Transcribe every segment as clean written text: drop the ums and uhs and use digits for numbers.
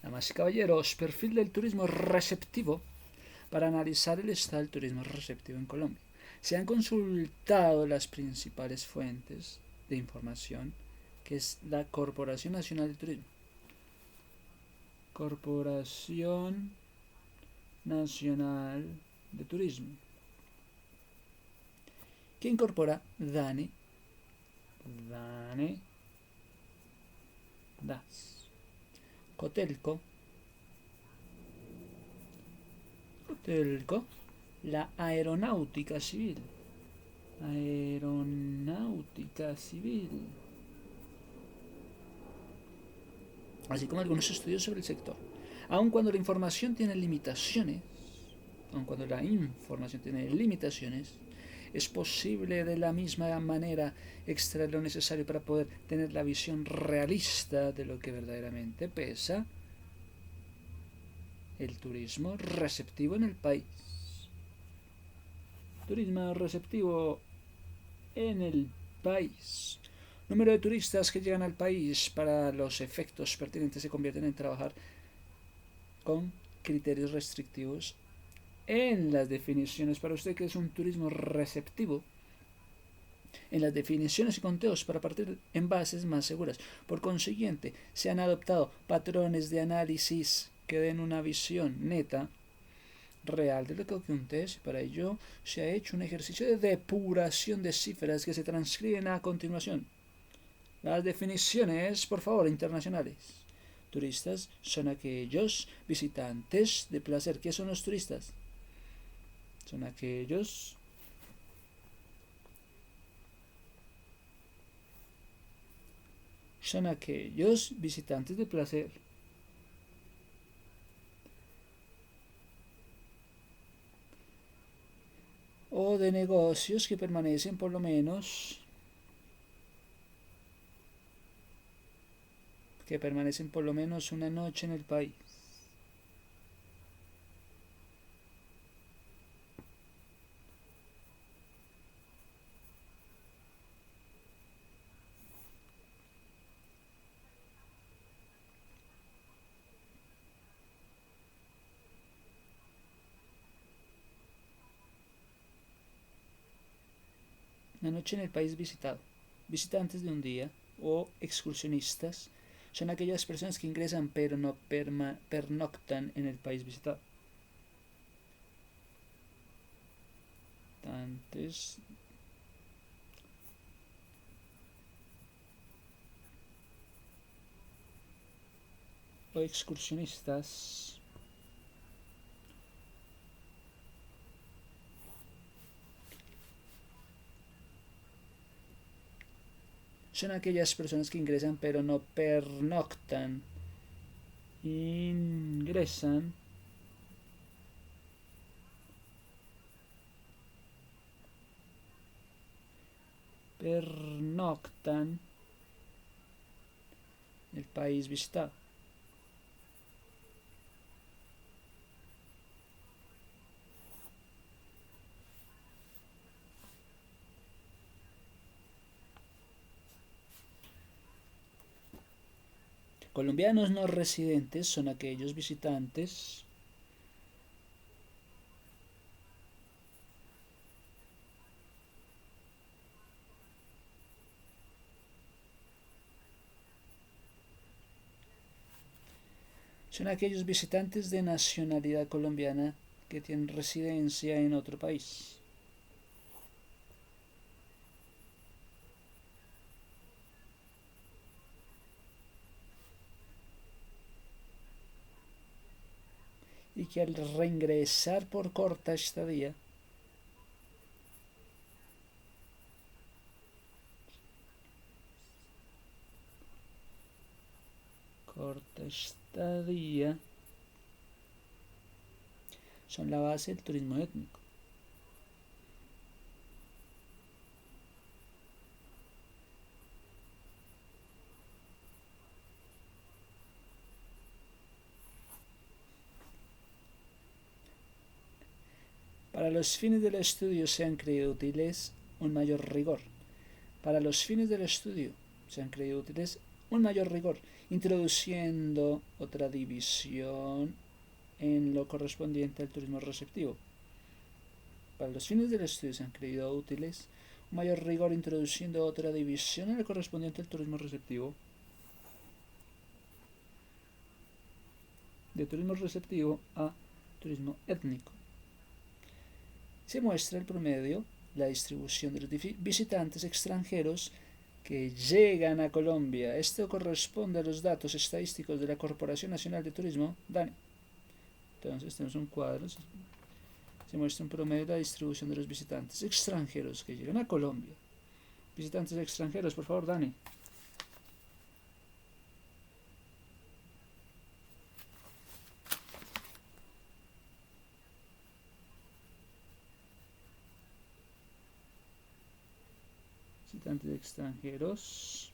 Damas y caballeros, perfil del turismo receptivo para analizar el estado del turismo receptivo en Colombia. Se han consultado las principales fuentes de información, que es la Corporación Nacional de Turismo. Corporación Nacional de Turismo, que incorpora DANE, DAS, Cotelco, la Aeronáutica Civil, así como algunos estudios sobre el sector. Aun cuando la información tiene limitaciones, es posible de la misma manera extraer lo necesario para poder tener la visión realista de lo que verdaderamente pesa el turismo receptivo en el país. Turismo receptivo en el país. Número de turistas que llegan al país para los efectos pertinentes se convierten en trabajar con criterios restrictivos en las definiciones. Para usted, que es un turismo receptivo, en las definiciones y conteos para partir en bases más seguras. Por consiguiente, se han adoptado patrones de análisis que den una visión neta, real de lo que acontece. Para ello se ha hecho un ejercicio de depuración de cifras que se transcriben a continuación. Las definiciones, por favor, internacionales. Turistas son aquellos visitantes de placer. ¿Qué son los turistas? Son aquellos visitantes de placer o de negocios que permanecen por lo menos una noche en el país. Una noche en el país visitado. Visitantes de un día o excursionistas son aquellas personas que ingresan pero no pernoctan en el país visitado. Antes o excursionistas son aquellas personas que ingresan pero no pernoctan. Ingresan pernoctan el país visitado. Colombianos no residentes son aquellos visitantes de nacionalidad colombiana que tienen residencia en otro país. Y que al reingresar por corta estadía son la base del turismo étnico. Para los fines del estudio se han creído útiles un mayor rigor. Para los fines del estudio se han creído útiles un mayor rigor, introduciendo otra división en lo correspondiente al turismo receptivo. Para los fines del estudio se han creído útiles un mayor rigor introduciendo otra división en lo correspondiente al turismo receptivo. De turismo receptivo a turismo étnico. Se muestra el promedio, la distribución de los visitantes extranjeros que llegan a Colombia. Esto corresponde a los datos estadísticos de la Corporación Nacional de Turismo, DANE. Entonces tenemos un cuadro, se muestra un promedio de la distribución de los visitantes extranjeros que llegan a Colombia. Visitantes extranjeros, por favor, Dani. Visitantes extranjeros.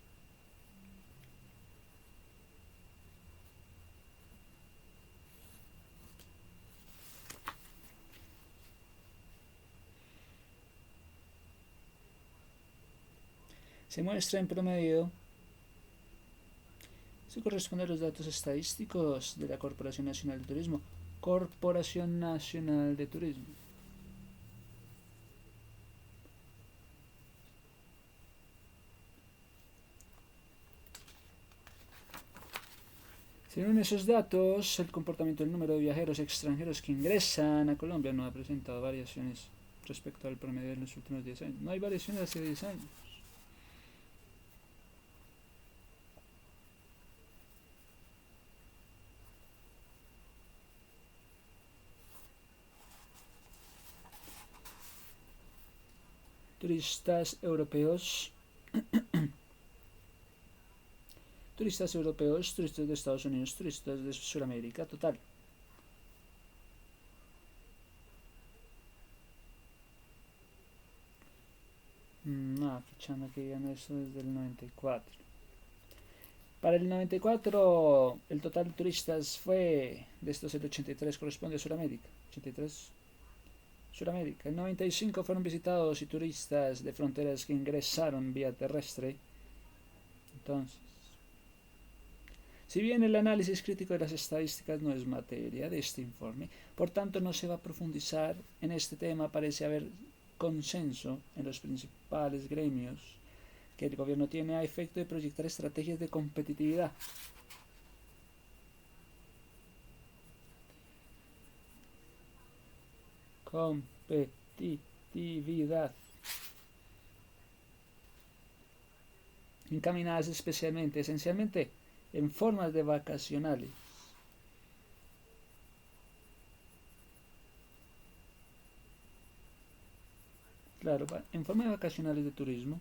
Se muestra en promedio. Se corresponde a los datos estadísticos de la Corporación Nacional de Turismo. Corporación Nacional de Turismo. Según esos datos, el comportamiento del número de viajeros extranjeros que ingresan a Colombia no ha presentado variaciones respecto al promedio de los últimos 10 años. No hay variaciones hace 10 años. Turistas europeos. Turistas europeos, turistas de Estados Unidos, turistas de Sudamérica, total. No, fichando que digan eso desde el 94. Para el 94, el total de turistas fue, de estos el 83 corresponde a Sudamérica. 83, Sudamérica. El 95 fueron visitados y turistas de fronteras que ingresaron vía terrestre. Entonces, si bien el análisis crítico de las estadísticas no es materia de este informe, por tanto no se va a profundizar en este tema, parece haber consenso en los principales gremios que el gobierno tiene a efecto de proyectar estrategias de competitividad. Competitividad. Encaminadas especialmente, esencialmente, en formas de vacacionales. Claro, en forma de vacacionales de turismo.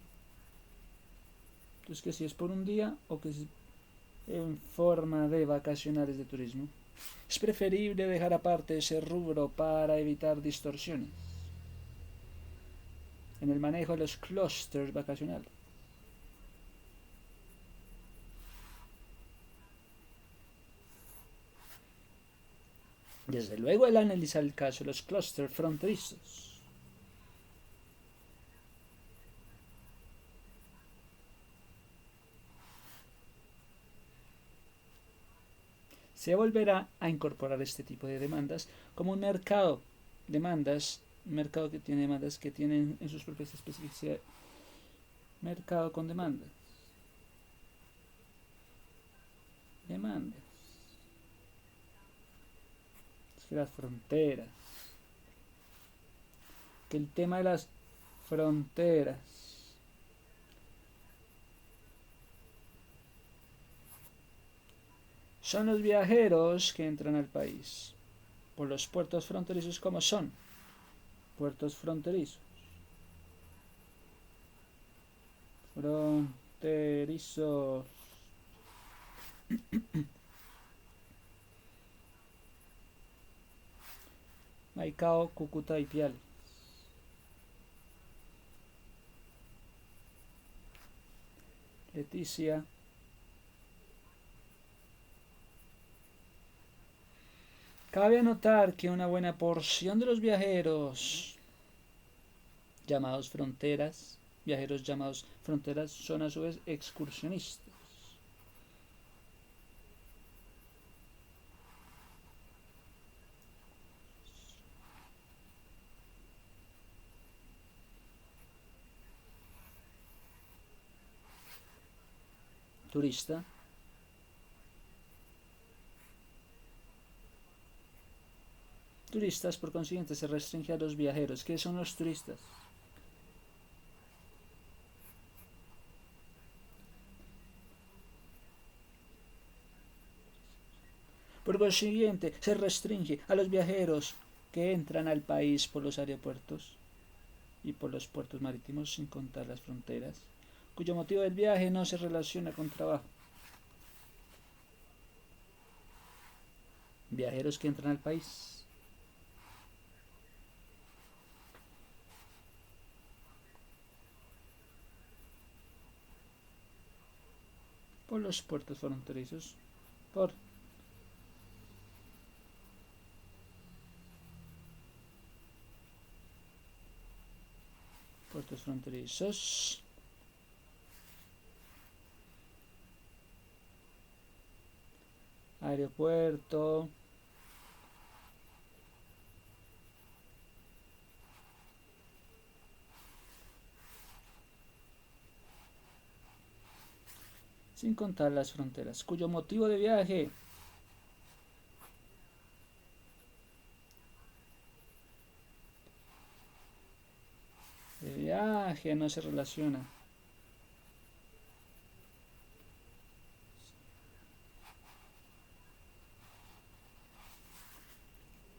Entonces, que si es por un día o que es en forma de vacacionales de turismo. Es preferible dejar aparte ese rubro para evitar distorsiones en el manejo de los clústeres vacacionales. Desde luego, el analizar el caso de los clústeres fronterizos. Se volverá a incorporar este tipo de demandas como un mercado que tiene demandas que tienen en sus propias especificidades. Mercado con demandas. Demandas. Es que las fronteras. Que el tema de las fronteras. Son los viajeros que entran al país por los puertos fronterizos. ¿Cómo son? Puertos fronterizos. Fronterizos. Maicao, Cúcuta y Pial. Leticia. Cabe anotar que una buena porción de los viajeros llamados fronteras, son a su vez excursionistas. turista. Turistas, por consiguiente, se restringe a los viajeros. ¿Qué son los turistas? Por consiguiente, se restringe a los viajeros que entran al país por los aeropuertos y por los puertos marítimos, sin contar las fronteras, cuyo motivo del viaje no se relaciona con trabajo. Viajeros que entran al país. Por los puertos fronterizos. Por puertos fronterizos. Aeropuerto. Sin contar las fronteras, cuyo motivo de viaje no se relaciona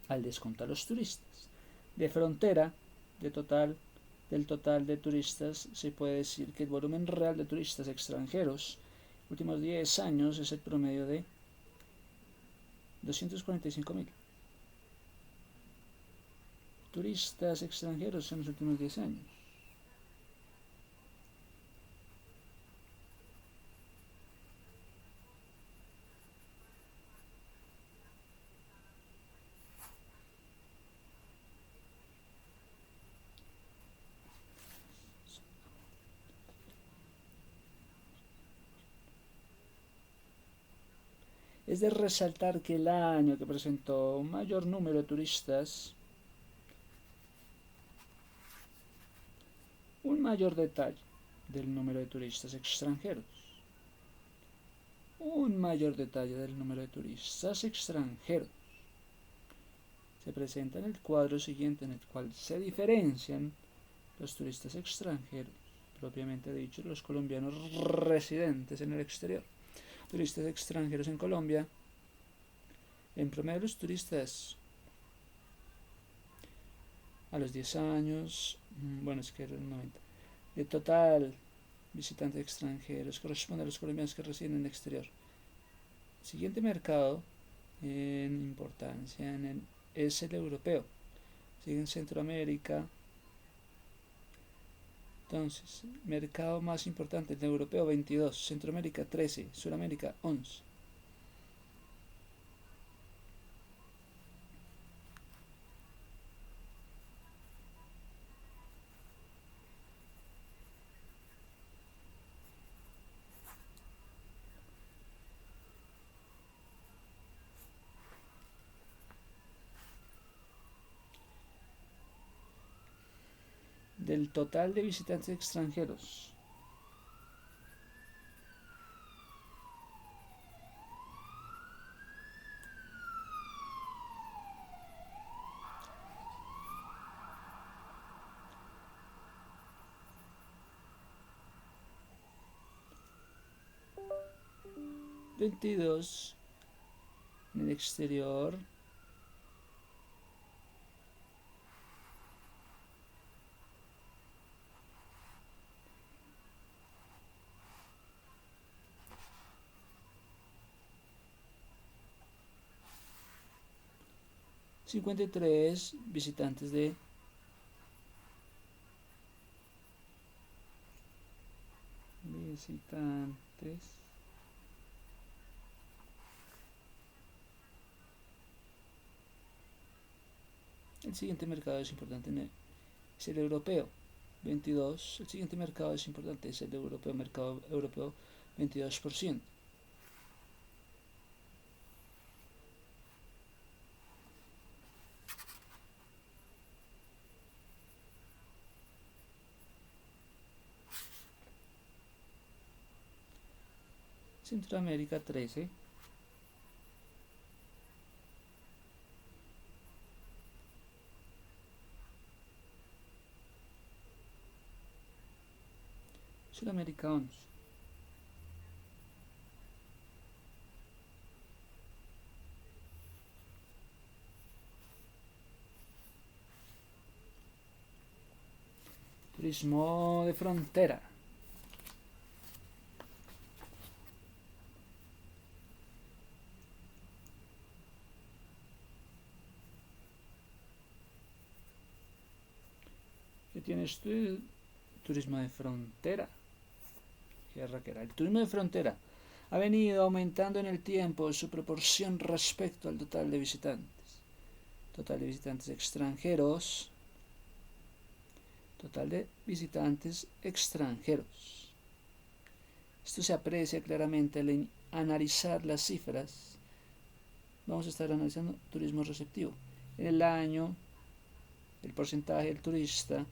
al descontar los turistas. De frontera, del total de turistas, se puede decir que el volumen real de turistas extranjeros últimos 10 años es el promedio de 245.000 turistas extranjeros en los últimos 10 años. Es de resaltar que el año que presentó un mayor número de turistas, un mayor detalle del número de turistas extranjeros, un mayor detalle del número de turistas extranjeros se presenta en el cuadro siguiente, en el cual se diferencian los turistas extranjeros, propiamente dicho, los colombianos residentes en el exterior. Turistas extranjeros en Colombia. En promedio, los turistas a los 10 años, bueno, es que era el 90, de total visitantes extranjeros corresponde a los colombianos que residen en el exterior. El siguiente mercado en importancia es el europeo. Sigue en Centroamérica. Entonces, mercado más importante, el europeo 22, Centroamérica 13, Sudamérica 11. Del total de visitantes extranjeros, $22 en el exterior, $53 visitantes de visitantes el siguiente mercado es importante, es el europeo 22. El siguiente mercado es importante, es el europeo, mercado europeo 22%. Centroamérica 13. Sudamérica 11. Turismo de frontera. ¿Qué tienes tú? Turismo de frontera. El turismo de frontera ha venido aumentando en el tiempo su proporción respecto al total de visitantes. Total de visitantes extranjeros. Total de visitantes extranjeros. Esto se aprecia claramente al analizar las cifras. Vamos a estar analizando turismo receptivo. En el año, el porcentaje del turista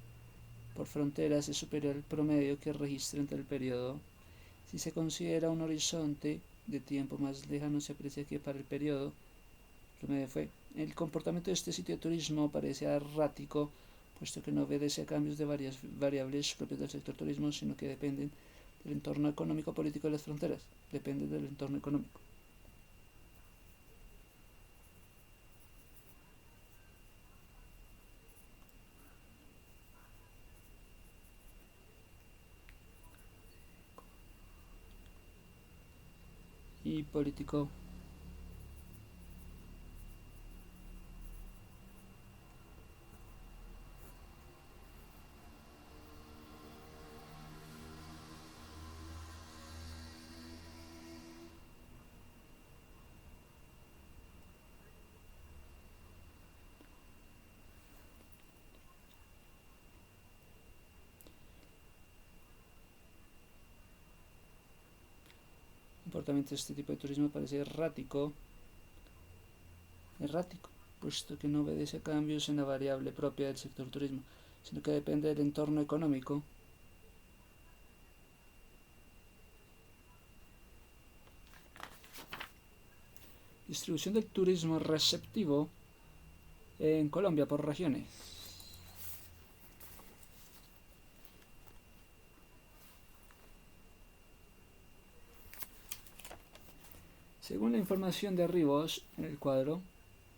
por fronteras es superior al promedio que registra entre el periodo. Si se considera un horizonte de tiempo más lejano, se aprecia que para el periodo promedio fue. El comportamiento de este sitio de turismo parece errático, puesto que no obedece a cambios de varias variables propias del sector turismo, sino que dependen del entorno económico político de las fronteras. Depende del entorno económico. Y político. Comportamiento de este tipo de turismo parece errático, puesto que no obedece a cambios en la variable propia del sector turismo, sino que depende del entorno económico. Distribución del turismo receptivo en Colombia por regiones. Según la información de arribos en el cuadro,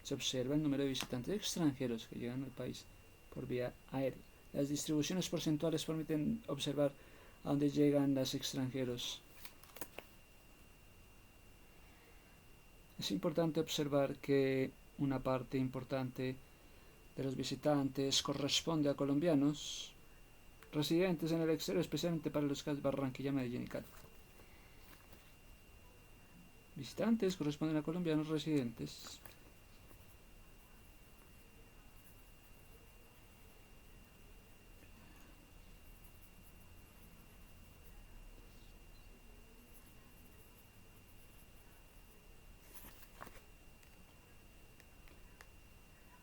se observa el número de visitantes extranjeros que llegan al país por vía aérea. Las distribuciones porcentuales permiten observar a dónde llegan los extranjeros. Es importante observar que una parte importante de los visitantes corresponde a colombianos residentes en el exterior, especialmente para los casos de Barranquilla, Medellín y Cali. Visitantes corresponden a colombianos residentes.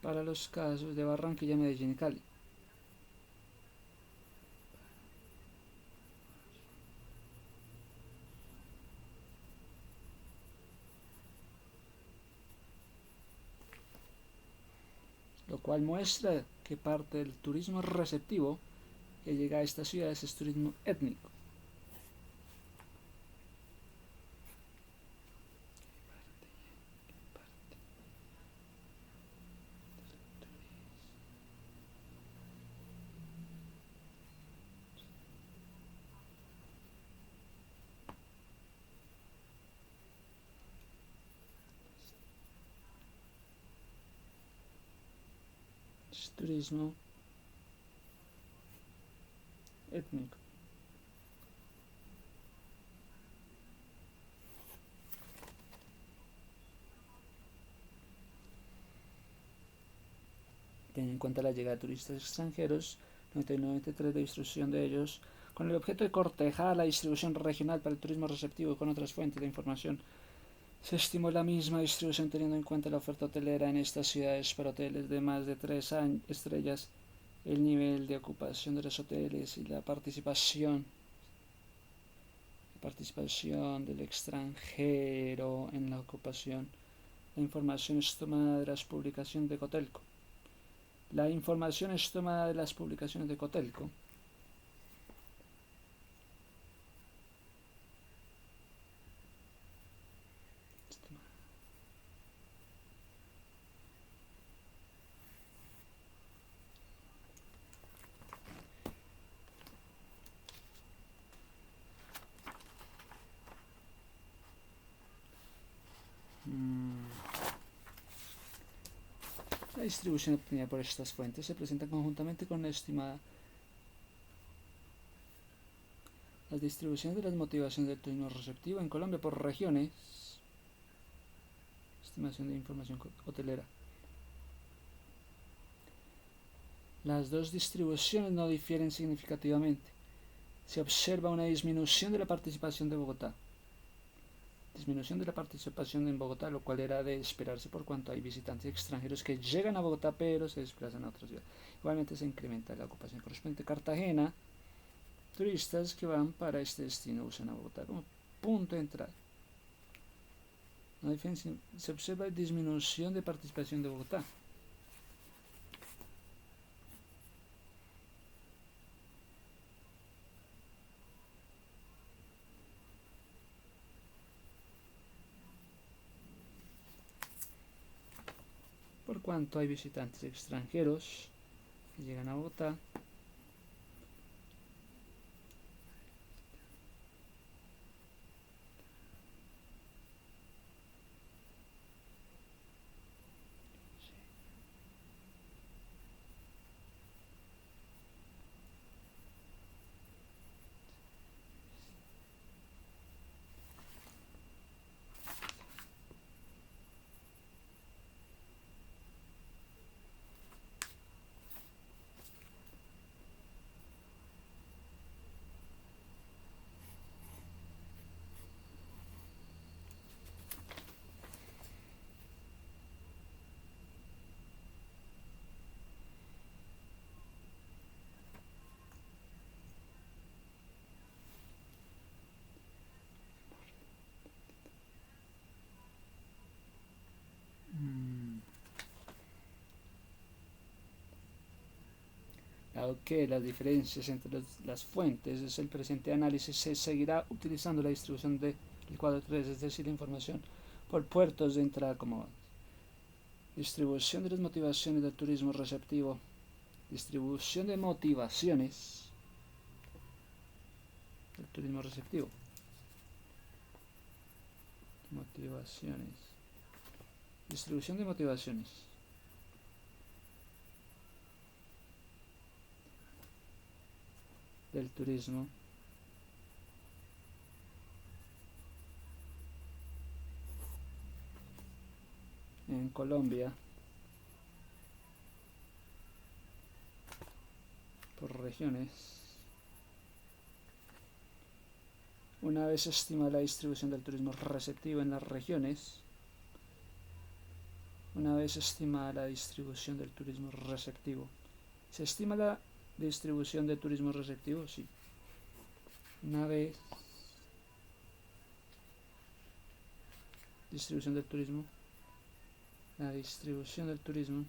Para los casos de Barranquilla, Medellín y Cali. Lo cual muestra que parte del turismo receptivo que llega a estas ciudades es turismo étnico. Es turismo étnico. Teniendo en cuenta la llegada de turistas extranjeros, 99.93 de distribución de ellos, con el objeto de cortejar la distribución regional para el turismo receptivo con otras fuentes de información. Se estimó la misma distribución teniendo en cuenta la oferta hotelera en estas ciudades para hoteles de más de 3 estrellas, el nivel de ocupación de los hoteles y la participación participación del extranjero en la ocupación. La información es tomada de las publicaciones de Cotelco. La información es tomada de las publicaciones de Cotelco. La distribución obtenida por estas fuentes se presenta conjuntamente con la estimada. Las distribuciones de las motivaciones del turismo receptivo en Colombia por regiones. Estimación de información hotelera. Las dos distribuciones no difieren significativamente. Se observa una disminución de la participación de Bogotá. Disminución de la participación en Bogotá, lo cual era de esperarse por cuanto hay visitantes extranjeros que llegan a Bogotá pero se desplazan a otras ciudades. Igualmente se incrementa la ocupación correspondiente a Cartagena. Turistas que van para este destino usan a Bogotá como punto de entrada. No se observa disminución de participación de Bogotá. Por cuanto hay visitantes extranjeros que llegan a Bogotá. Dado que las diferencias entre las fuentes es el presente análisis, se seguirá utilizando la distribución del cuadro 3, es decir, la información por puertos de entrada como distribución de las motivaciones del turismo receptivo, distribución de motivaciones del turismo receptivo, motivaciones, distribución de motivaciones. Del turismo en Colombia por regiones. Una vez estima la distribución del turismo receptivo en las regiones, una vez estimada la distribución del turismo receptivo, ¿se estima la distribución del turismo receptivo? Sí. Una vez distribución del turismo, la distribución del turismo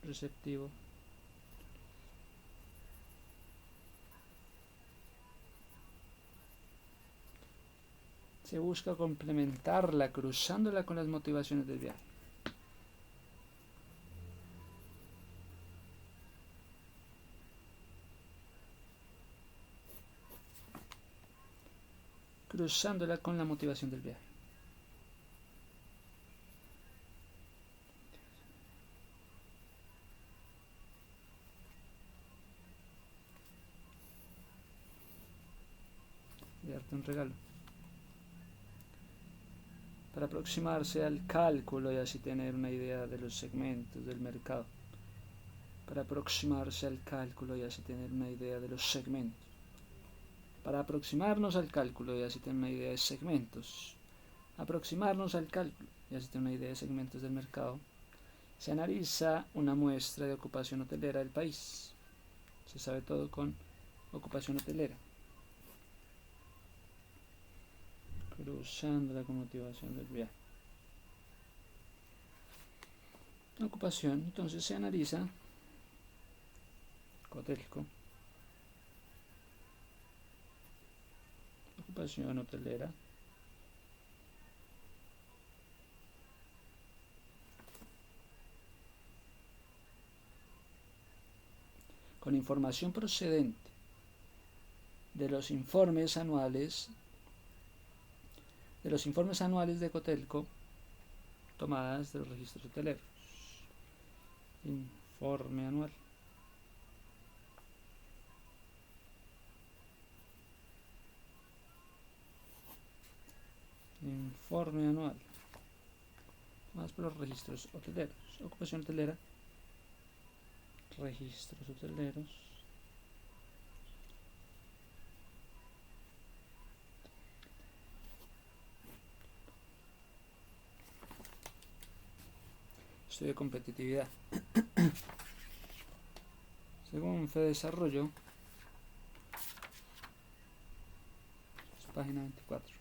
receptivo se busca complementarla cruzándola con las motivaciones del viaje. Cruzándola con la motivación del viaje. Voy a darte un regalo. Para aproximarse al cálculo y así tener una idea de los segmentos del mercado. Para aproximarse al cálculo y así tener una idea de los segmentos. Para aproximarnos al cálculo y así tener una idea de segmentos. Aproximarnos al cálculo y así tener una idea de segmentos del mercado. Se analiza una muestra de ocupación hotelera del país. Se sabe todo con ocupación hotelera. Cruzando la motivación del viaje. Ocupación, entonces se analiza Cotelco, ocupación hotelera, con información procedente de los informes anuales de Cotelco tomadas de los registros hoteleros. Informe anual. Informe anual. Más por los registros hoteleros. Ocupación hotelera. Registros hoteleros. Estudio de competitividad. Según FEDesarrollo, página 24.